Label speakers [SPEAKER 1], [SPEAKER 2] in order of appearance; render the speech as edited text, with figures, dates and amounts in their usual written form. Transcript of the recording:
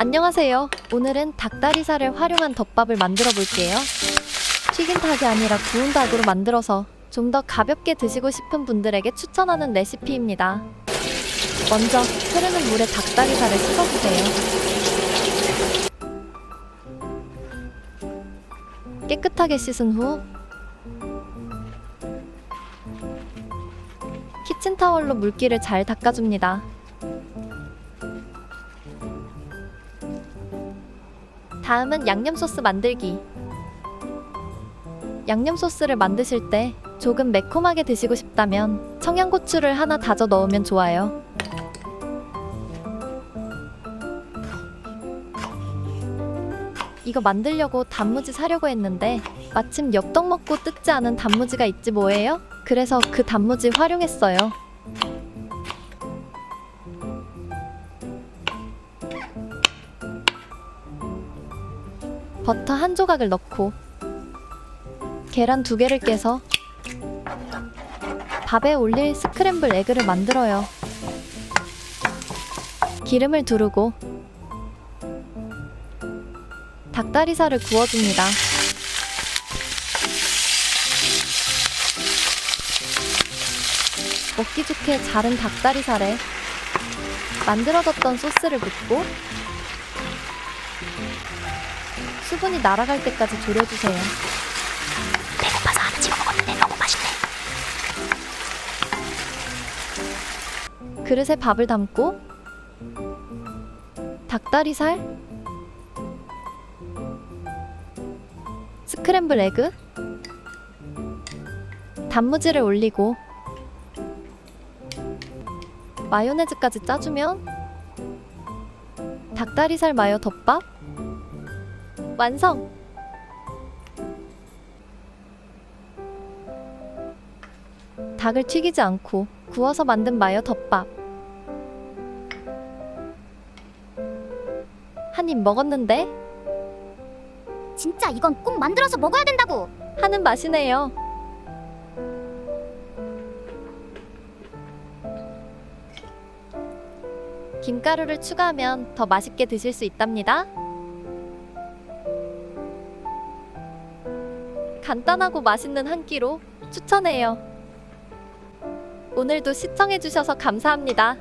[SPEAKER 1] 안녕하세요. 오늘은 닭다리살을 활용한 덮밥을 만들어 볼게요. 튀긴 닭이 아니라 구운 닭으로 만들어서 좀 더 가볍게 드시고 싶은 분들에게 추천하는 레시피입니다. 먼저 흐르는 물에 닭다리살을 씻어주세요. 깨끗하게 씻은 후 키친타월로 물기를 잘 닦아줍니다. 다음은 양념소스 만들기. 양념소스를 만드실 때 조금 매콤하게 드시고 싶다면 청양고추를 하나 다져 넣으면 좋아요. 이거 만들려고 단무지 사려고 했는데 마침 엽떡 먹고 뜯지 않은 단무지가 있지 뭐예요? 그래서 그 단무지 활용했어요. 버터 한 조각을 넣고 계란 2개를 깨서 밥에 올릴 스크램블 에그를 만들어요. 기름을 두르고 닭다리살을 구워줍니다. 먹기 좋게 자른 닭다리살에 만들어뒀던 소스를 붓고 수분이 날아갈 때까지 졸여주세요.
[SPEAKER 2] 배고파서 하나 찍어 먹었는데 너무 맛있네.
[SPEAKER 1] 그릇에 밥을 담고 닭다리살, 스크램블 에그, 단무지를 올리고 마요네즈까지 짜주면 닭다리살 마요 덮밥 완성! 닭을 튀기지 않고 구워서 만든 마요 덮밥. 한 입 먹었는데
[SPEAKER 2] 진짜 이건 꼭 만들어서 먹어야 된다고.
[SPEAKER 1] 하는 맛이네요. 김가루를 추가하면 더 맛있게 드실 수 있답니다. 간단하고 맛있는 한 끼로 추천해요. 오늘도 시청해주셔서 감사합니다.